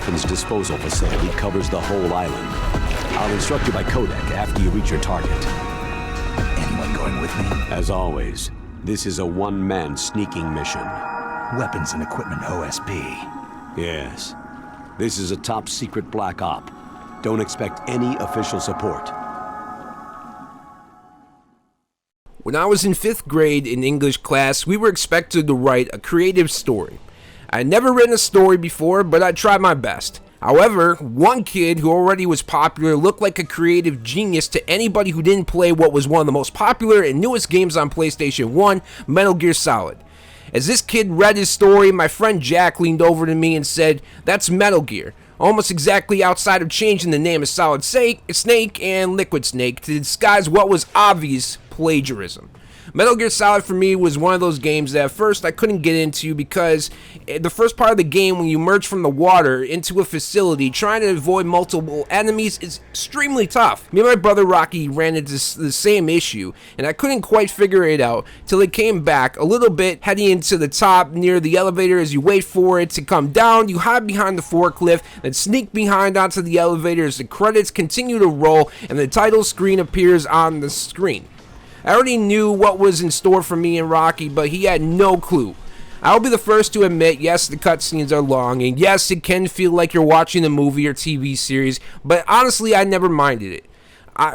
weapons disposal facility covers the whole island. I'll instruct you by codec after you reach your target. Anyone going with me? As always, this is a one-man sneaking mission. Weapons and equipment OSP. Yes. This is a top-secret black op. Don't expect any official support. When I was in 5th grade in English class, we were expected to write a creative story. I had never written a story before, but I tried my best. However, one kid who already was popular looked like a creative genius to anybody who didn't play what was one of the most popular and newest games on PlayStation 1, Metal Gear Solid. As this kid read his story, my friend Jack leaned over to me and said, "That's Metal Gear." Almost exactly outside of changing the name of Solid Snake and Liquid Snake to disguise what was obvious plagiarism. Metal Gear Solid for me was one of those games that at first I couldn't get into because the first part of the game, when you emerge from the water into a facility trying to avoid multiple enemies, is extremely tough. Me and my brother Rocky ran into the same issue and I couldn't quite figure it out till it came back a little bit, heading into the top near the elevator. As you wait for it to come down, you hide behind the forklift and sneak behind onto the elevator as the credits continue to roll and the title screen appears on the screen. I already knew what was in store for me and Rocky, but he had no clue. I'll be the first to admit, yes, the cutscenes are long, and yes, it can feel like you're watching a movie or TV series, but honestly, I never minded it.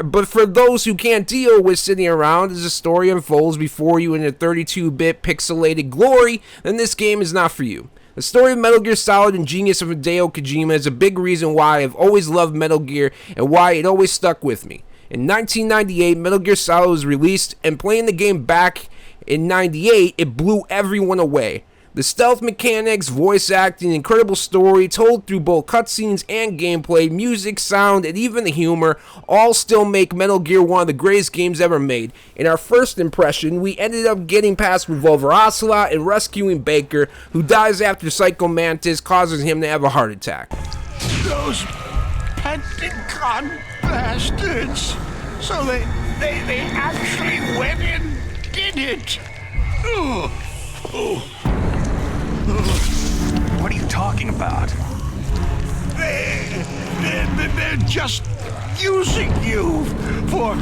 But for those who can't deal with sitting around as the story unfolds before you in a 32-bit pixelated glory, then this game is not for you. The story of Metal Gear Solid and genius of Hideo Kojima is a big reason why I've always loved Metal Gear and why it always stuck with me. In 1998, Metal Gear Solid was released, and playing the game back in 98, it blew everyone away. The stealth mechanics, voice acting, incredible story told through both cutscenes and gameplay, music, sound, and even the humor all still make Metal Gear one of the greatest games ever made. In our first impression, we ended up getting past Revolver Ocelot and rescuing Baker, who dies after Psycho Mantis causes him to have a heart attack. Those Pentagon bastards! So they actually went and did it! What are you talking about? They're just using you for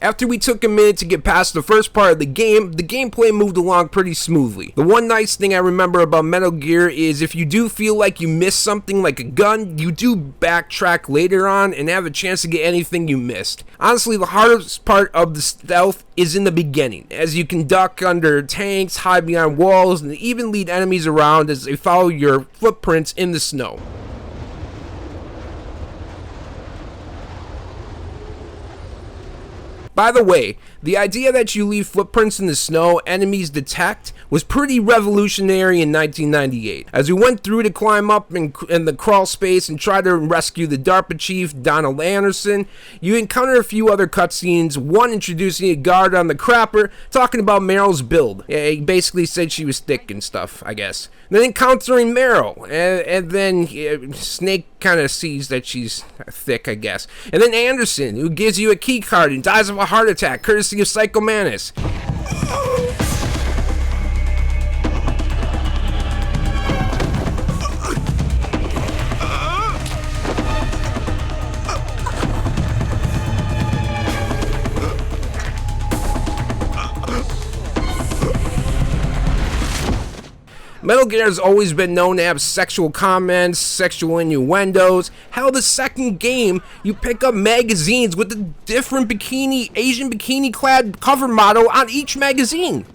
After we took a minute to get past the first part of the game, the gameplay moved along pretty smoothly. The one nice thing I remember about Metal Gear is if you do feel like you missed something like a gun, you do backtrack later on and have a chance to get anything you missed. Honestly, the hardest part of the stealth is in the beginning, as you can duck under tanks, hide behind walls, and even lead enemies around as they follow your footprints in the snow. By the way, the idea that you leave footprints in the snow enemies detect was pretty revolutionary in 1998. As we went through to climb up in the crawl space and try to rescue the DARPA chief, Donald Anderson, you encounter a few other cutscenes, one introducing a guard on the crapper, talking about Meryl's build. He basically said she was thick and stuff, I guess. Then encountering Meryl, and then Snake kind of sees that she's thick, I guess. And then Anderson, who gives you a key card and dies of a heart attack, courtesy of Psycho Mantis. Metal Gear has always been known to have sexual comments, sexual innuendos. Hell, the second game, you pick up magazines with a different Asian bikini-clad cover model on each magazine.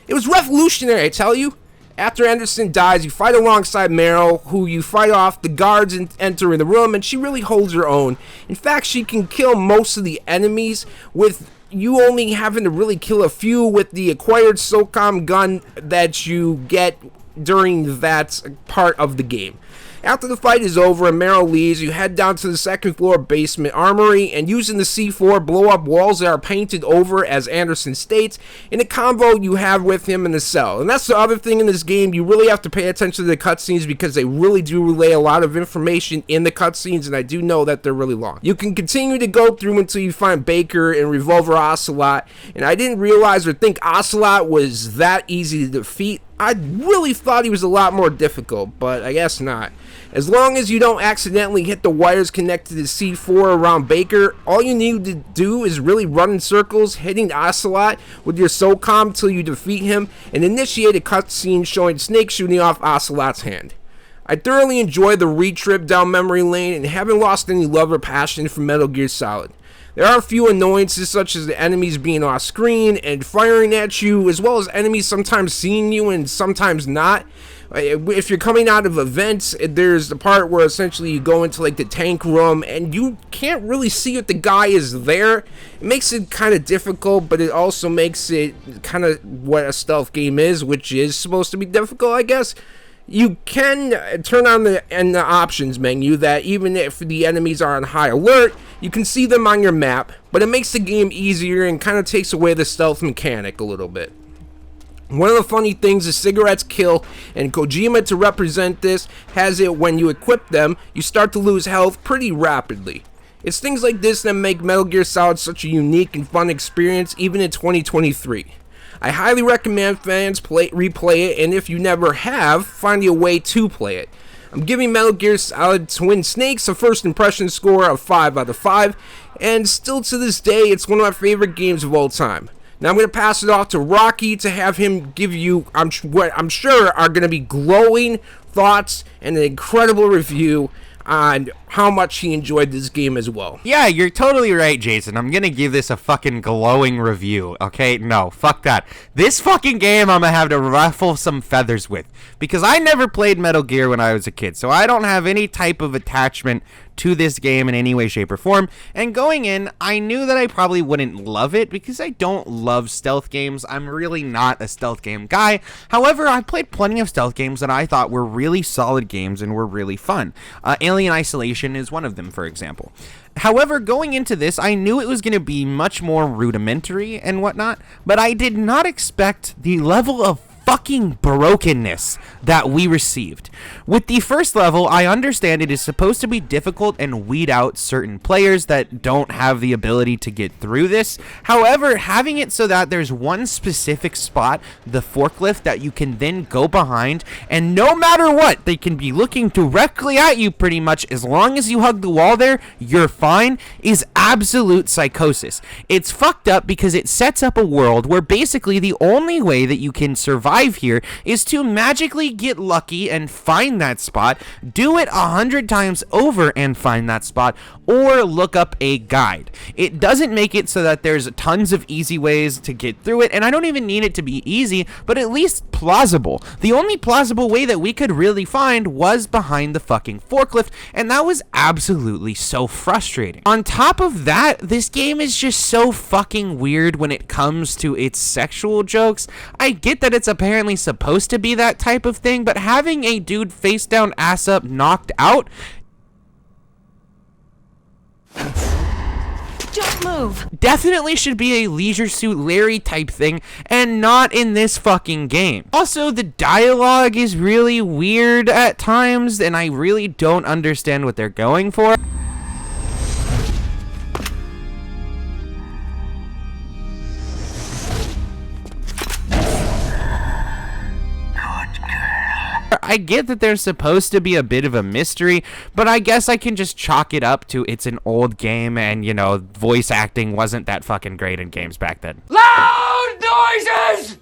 It was revolutionary, I tell you. After Anderson dies, you fight alongside Meryl, who you fight off the guards and enter in the room, and she really holds her own. In fact, she can kill most of the enemies with you only having to really kill a few with the acquired SOCOM gun that you get during that part of the game. After the fight is over and Meryl leaves, you head down to the second floor basement armory and using the C4 blow up walls that are painted over as Anderson states in a convo you have with him in the cell. And that's the other thing in this game, you really have to pay attention to the cutscenes because they really do relay a lot of information in the cutscenes, and I do know that they're really long. You can continue to go through until you find Baker and Revolver Ocelot, and I didn't realize or think Ocelot was that easy to defeat. I really thought he was a lot more difficult, but I guess not. As long as you don't accidentally hit the wires connected to C4 around Baker, all you need to do is really run in circles, hitting Ocelot with your SOCOM till you defeat him, and initiate a cutscene showing Snake shooting off Ocelot's hand. I thoroughly enjoyed the re-trip down memory lane and haven't lost any love or passion for Metal Gear Solid. There are a few annoyances such as the enemies being off screen and firing at you, as well as enemies sometimes seeing you and sometimes not. If you're coming out of events, there's the part where essentially you go into like the tank room and you can't really see if the guy is there. It makes it kind of difficult, but it also makes it kind of what a stealth game is, which is supposed to be difficult, I guess. You can turn on the options menu that even if the enemies are on high alert, you can see them on your map, but it makes the game easier and kind of takes away the stealth mechanic a little bit. One of the funny things is cigarettes kill, and Kojima, to represent this, has it when you equip them, you start to lose health pretty rapidly. It's things like this that make Metal Gear Solid such a unique and fun experience even in 2023. I highly recommend fans replay it, and if you never have, find a way to play it. I'm giving Metal Gear Solid Twin Snakes a first impression score of 5 out of 5, and still to this day, it's one of my favorite games of all time. Now I'm going to pass it off to Rocky to have him give you what I'm sure are going to be glowing thoughts and an incredible review on how much he enjoyed this game as well. Yeah, you're totally right, Jason. I'm gonna give this a fucking glowing review, okay? No, fuck that. This fucking game I'm gonna have to ruffle some feathers with, because I never played Metal Gear when I was a kid, so I don't have any type of attachment to this game in any way, shape, or form. And going in, I knew that I probably wouldn't love it because I don't love stealth games. I'm really not a stealth game guy. However, I played plenty of stealth games that I thought were really solid games and were really fun. Alien Isolation is one of them, for example. However, going into this, I knew it was going to be much more rudimentary and whatnot, but I did not expect the level of fucking brokenness that we received. With the first level, I understand it is supposed to be difficult and weed out certain players that don't have the ability to get through this. However, having it so that there's one specific spot, the forklift, that you can then go behind, and no matter what, they can be looking directly at you pretty much. As long as you hug the wall there, you're fine, is absolute psychosis. It's fucked up because it sets up a world where basically the only way that you can survive here is to magically get lucky and find that spot, do it 100 times over and find that spot, or look up a guide. It doesn't make it so that there's tons of easy ways to get through it, and I don't even need it to be easy, but at least plausible. The only plausible way that we could really find was behind the fucking forklift, and that was absolutely so frustrating. On top of that, this game is just so fucking weird when it comes to its sexual jokes. I get that it's apparently supposed to be that type of thing, but having a dude face down, ass up, knocked out, don't move, definitely should be a Leisure Suit Larry type thing, and not in this fucking game. Also, the dialogue is really weird at times, and I really don't understand what they're going for. I get that there's supposed to be a bit of a mystery, but I guess I can just chalk it up to it's an old game and, you know, voice acting wasn't that fucking great in games back then. Loud noises!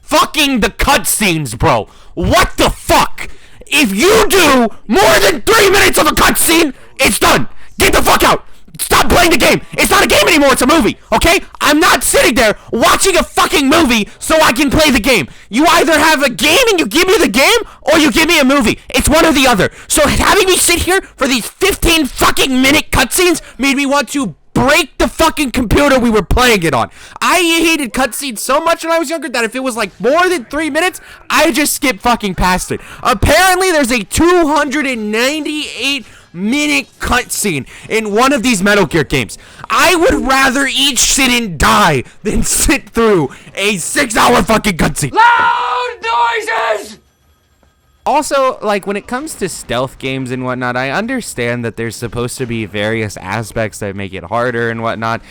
Fucking the cutscenes, bro. What the fuck? If you do more than 3 minutes of a cutscene, it's done. Get the fuck out. Stop playing the game. It's not a game anymore, it's a movie, okay? I'm not sitting there watching a fucking movie so I can play the game. You either have a game and you give me the game, or you give me a movie. It's one or the other. So having me sit here for these 15 fucking minute cutscenes made me want to break the fucking computer we were playing it on. I hated cutscenes so much when I was younger that if it was like more than 3 minutes, I just skip fucking past it. Apparently, there's a 298-minute cutscene in one of these Metal Gear games. I would rather each sit and die than sit through a 6-hour fucking cutscene. Loud noises! Also, like, when it comes to stealth games and whatnot, I understand that there's supposed to be various aspects that make it harder and whatnot,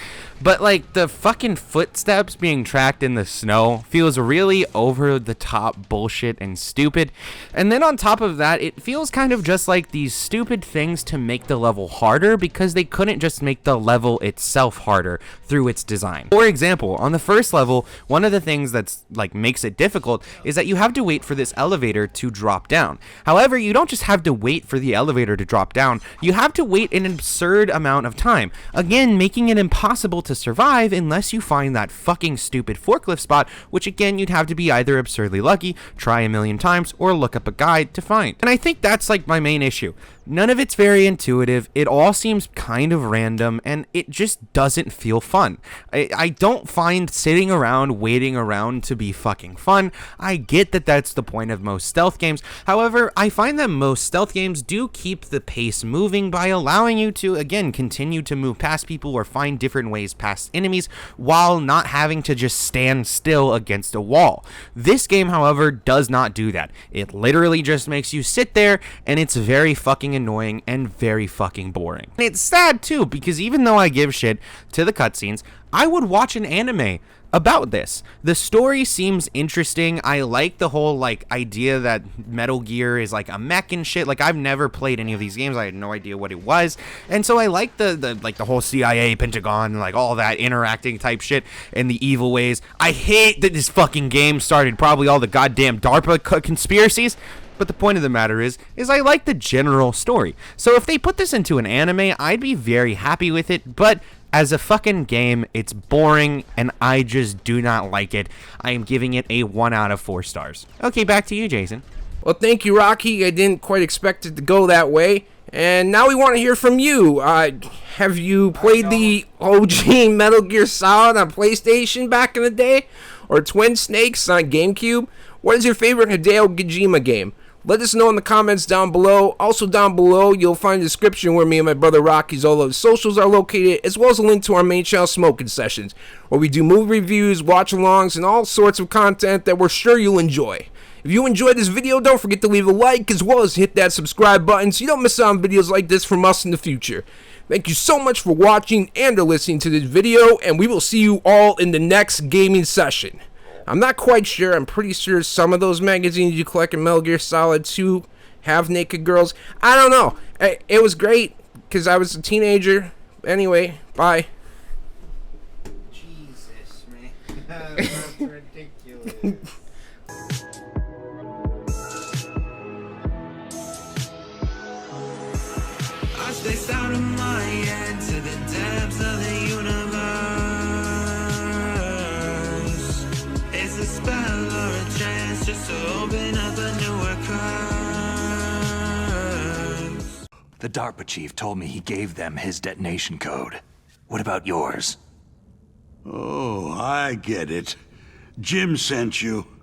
but, like, the fucking footsteps being tracked in the snow feels really over-the-top bullshit and stupid, and then on top of that, it feels kind of just like these stupid things to make the level harder because they couldn't just make the level itself harder through its design. For example, on the first level, one of the things that's, like, makes it difficult is that you have to wait for this elevator to drop down. However, you don't just have to wait for the elevator to drop down, you have to wait an absurd amount of time, again making it impossible to survive unless you find that fucking stupid forklift spot, which again you'd have to be either absurdly lucky, try a million times, or look up a guide to find. And I think that's like my main issue. None of it's very intuitive, it all seems kind of random, and it just doesn't feel fun. I don't find sitting around, waiting around to be fucking fun. I get that that's the point of most stealth games. However, I find that most stealth games do keep the pace moving by allowing you to, again, continue to move past people or find different ways past enemies while not having to just stand still against a wall. This game, however, does not do that. It literally just makes you sit there, and it's very fucking annoying and very fucking boring. And it's sad too, because even though I give shit to the cutscenes, I would watch an anime about this. The story seems interesting. I like the whole like idea that Metal Gear is like a mech and shit. Like, I've never played any of these games. I had no idea what it was. And so I like the whole CIA, Pentagon, like all that interacting type shit and the evil ways. I hate that this fucking game started probably all the goddamn DARPA conspiracies. But the point of the matter is I like the general story. So if they put this into an anime, I'd be very happy with it, but as a fucking game, it's boring, and I just do not like it. I am giving it a 1 out of 4 stars. Okay, back to you, Jason. Well, thank you, Rocky. I didn't quite expect it to go that way. And now we want to hear from you. Have you played the OG Metal Gear Solid on PlayStation back in the day? Or Twin Snakes on GameCube? What is your favorite Hideo Kojima game? Let us know in the comments down below. Also down below, you'll find a description where me and my brother Rocky's all of his socials are located, as well as a link to our main channel, Smokin Sessions, where we do movie reviews, watch-alongs, and all sorts of content that we're sure you'll enjoy. If you enjoyed this video, don't forget to leave a like, as well as hit that subscribe button so you don't miss out on videos like this from us in the future. Thank you so much for watching and or listening to this video, and we will see you all in the next gaming session. I'm not quite sure. I'm pretty sure some of those magazines you collect in Metal Gear Solid 2 have naked girls. I don't know. It was great because I was a teenager. Anyway, bye. Jesus, man. That's ridiculous. I stay out of my head to the depths of the universe. It's a spell or a chance just to open up a newer curse. The DARPA chief told me he gave them his detonation code. What about yours? Oh, I get it. Jim sent you.